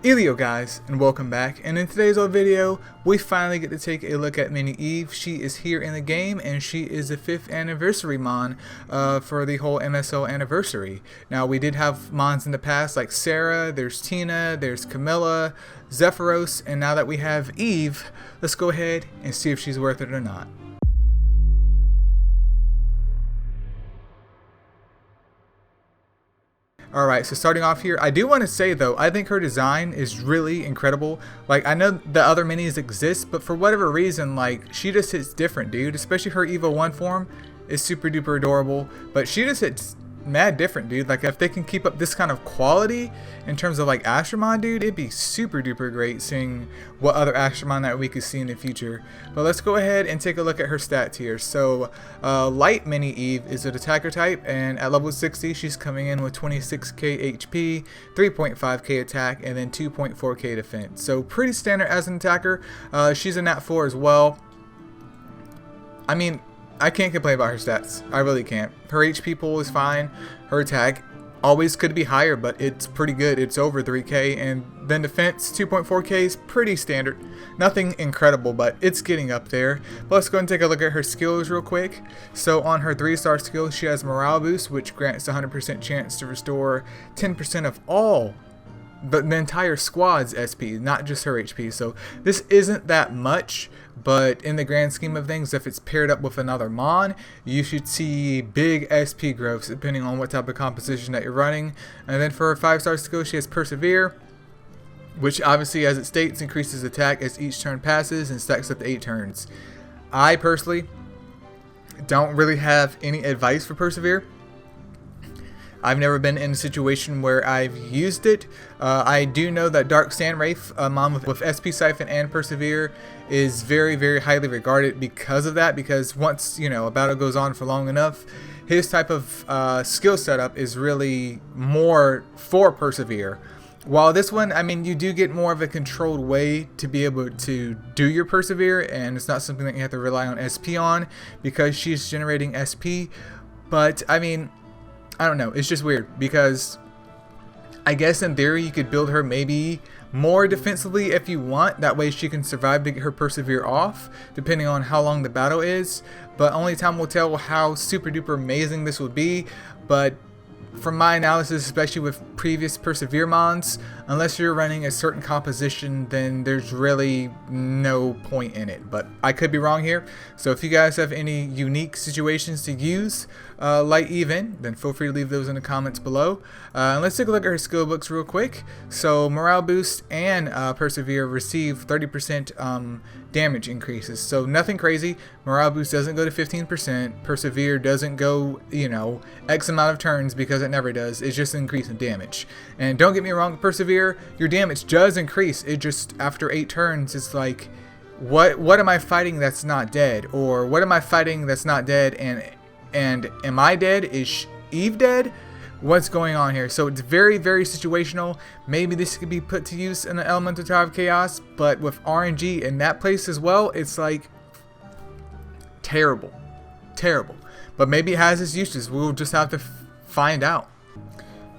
Eileo guys, and welcome back. And in today's video, we finally get to take a look at Mini Eve. She is here in the game, and she is the 5th anniversary Mon for the whole MSO anniversary. Now, we did have Mons in the past, like Sarah, there's Tina, there's Camilla, Zephyros, and now that we have Eve, let's go ahead and see if she's worth it or not. Alright, so starting off here, I do want to say though, I think her design is really incredible. Like, I know the other minis exist, but for whatever reason, like, she just hits different, dude. Especially her Evo 1 form is super duper adorable, but she just hits mad different, dude. Like, if they can keep up this kind of quality in terms of like Astromon, dude, it'd be super duper great seeing what other Astromon that we could see in the future. But let's go ahead and take a look at her stat tier. So light Mini Eve is an attacker type, and at level 60 she's coming in with 26k HP, 3.5k attack, and then 2.4k defense. So pretty standard as an attacker. She's a Nat 4 as well. I mean, I can't complain about her stats. I really can't. Her HP pool is fine. Her attack always could be higher, but it's pretty good. It's over 3k, and then defense 2.4k is pretty standard. Nothing incredible, but it's getting up there. But let's go and take a look at her skills real quick. So on her 3-star skill, she has morale boost, which grants 100% chance to restore 10% of all the entire squad's SP, not just her HP. So this isn't that much, but in the grand scheme of things, if it's paired up with another Mon, you should see big SP growths depending on what type of composition that you're running. And then for her 5-star skill, she has Persevere, which obviously, as it states, increases attack as each turn passes and stacks up to 8 turns. I personally don't really have any advice for Persevere. I've never been in a situation where I've used it. I do know that Dark Sand Wraith, Mon with SP Siphon and Persevere, is very, very highly regarded because of that. Because once, you know, a battle goes on for long enough, his type of skill setup is really more for Persevere. While this one, I mean, you do get more of a controlled way to be able to do your Persevere, and it's not something that you have to rely on SP on because she's generating SP. But, I mean, I don't know, it's just weird because I guess in theory you could build her maybe more defensively if you want. That way she can survive to get her Persevere off depending on how long the battle is. But only time will tell how super duper amazing this would be. But from my analysis, especially with previous Persevere Mons, unless you're running a certain composition, then there's really no point in it. But I could be wrong here. So if you guys have any unique situations to use Light Eve in, then feel free to leave those in the comments below. And let's take a look at her skill books real quick. So Morale Boost and Persevere receive 30% damage increases. So nothing crazy. Morale Boost doesn't go to 15%. Persevere doesn't go, you know, X amount of turns because it never does. It's just an increase in damage. And don't get me wrong, Persevere, your damage does increase. It just, after 8 turns, it's like, what am I fighting that's not dead? Or what am I fighting that's not dead and am I dead? Is Eve dead? What's going on here? So it's very, very situational. Maybe this could be put to use in the Elemental Tower of Chaos, but with RNG in that place as well, it's like terrible. Terrible. But maybe it has its uses. We'll just have to find out.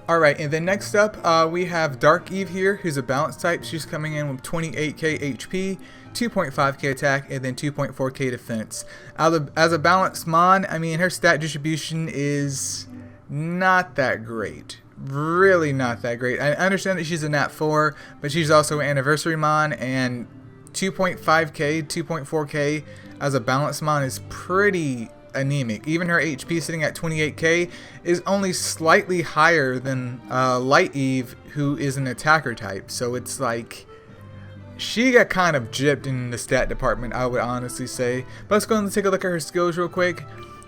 Alright, and then next up, we have Dark Eve here, who's a balance type. She's coming in with 28k HP, 2.5k attack, and then 2.4k defense. As a balanced Mon, I mean, her stat distribution is not that great. Really not that great. I understand that she's a Nat 4, but she's also an Anniversary Mon, and 2.5k, 2.4k as a balanced Mon is pretty anemic. Even her HP sitting at 28k is only slightly higher than Light Eve, who is an attacker type. So it's like she got kind of gypped in the stat department, I would honestly say. But let's go and take a look at her skills real quick.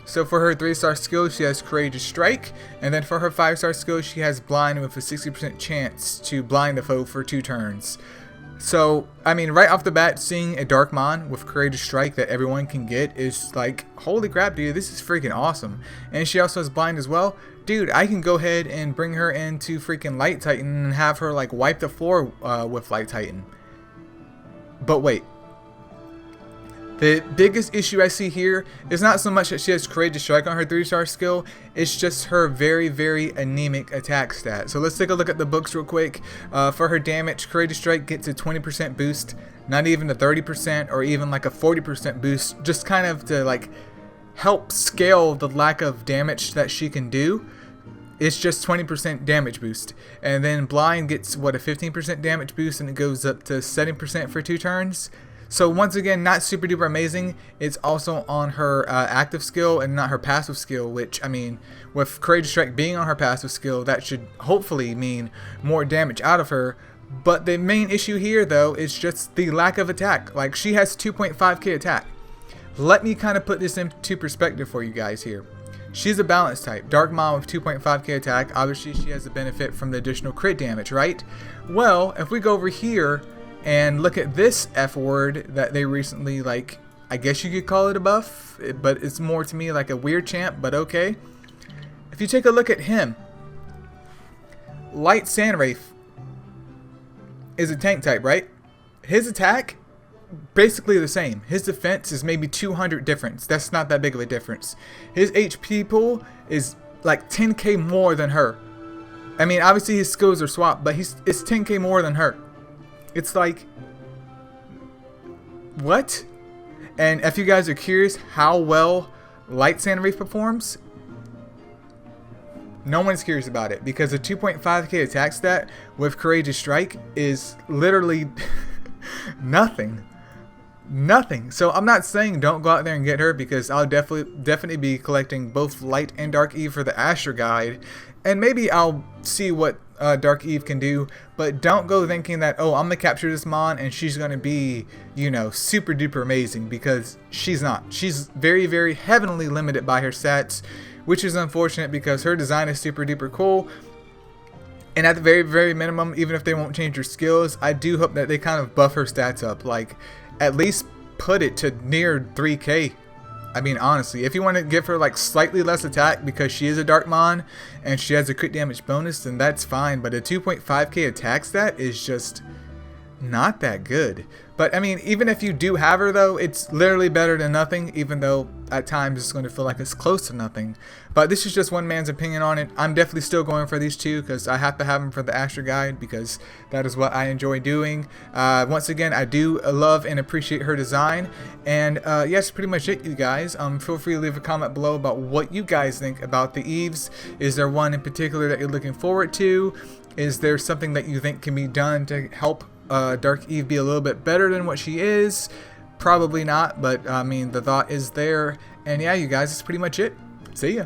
So for her 3-star skill, she has Courageous Strike, and then for her 5-star skill, she has Blind with a 60% chance to blind the foe for 2 turns. So, I mean, right off the bat, seeing a Dark Mon with Courageous Strike that everyone can get is like, holy crap, dude, this is freaking awesome. And she also has Blind as well. Dude, I can go ahead and bring her into freaking Light Titan and have her like wipe the floor with Light Titan. But wait. The biggest issue I see here is not so much that she has Courageous Strike on her 3-star skill, it's just her very, very anemic attack stat. So let's take a look at the books real quick. For her damage, Courageous Strike gets a 20% boost, not even a 30% or even like a 40% boost, just kind of to like help scale the lack of damage that she can do. It's just 20% damage boost. And then Blind gets, what, a 15% damage boost, and it goes up to 70% for 2 turns. So once again, not super duper amazing. It's also on her active skill and not her passive skill, which, I mean, with Courageous Strike being on her passive skill, that should hopefully mean more damage out of her. But the main issue here, though, is just the lack of attack. Like, she has 2.5k attack. Let me kind of put this into perspective for you guys here. She's a balance type, Dark Mom with 2.5k attack. Obviously, she has a benefit from the additional crit damage, right? Well, if we go over here and look at this F word that they recently, like, I guess you could call it a buff, but it's more to me like a weird champ, but okay. If you take a look at him, Light Sandwraith is a tank type, right? His attack, basically the same. His defense is maybe 200 difference. That's not that big of a difference. His HP pool is like 10k more than her. I mean, obviously his skills are swapped, but it's 10k more than her. It's like, what? And if you guys are curious how well Light Sandwraith performs, no one's curious about it, because a 2.5k attack stat with Courageous Strike is literally nothing. Nothing. So I'm not saying don't go out there and get her, because I'll definitely be collecting both Light and Dark Eve for the Asher guide, and maybe I'll see what Dark Eve can do, but don't go thinking that, oh, I'm gonna capture this Mon and she's gonna be, you know, super duper amazing, because she's not. She's very, very heavily limited by her stats, which is unfortunate, because her design is super duper cool. And at the very, very minimum, even if they won't change her skills, I do hope that they kind of buff her stats up, like at least put it to near 3k. I mean, honestly, if you want to give her like slightly less attack because she is a Dark Mon and she has a crit damage bonus, then that's fine. But a 2.5k attack stat is just not that good. But I mean, even if you do have her though, it's literally better than nothing, even though at times it's going to feel like it's close to nothing. But this is just one man's opinion on it. I'm definitely still going for these two, because I have to have them for the Asher guide, because that is what I enjoy doing. Once again, I do love and appreciate her design. And yeah, that's pretty much it, you guys. Feel free to leave a comment below about what you guys think about the Eves. Is there one in particular that you're looking forward to? Is there something that you think can be done to help Dark Eve be a little bit better than what she is? Probably not, but I mean, the thought is there. And yeah, you guys, that's pretty much it. See ya.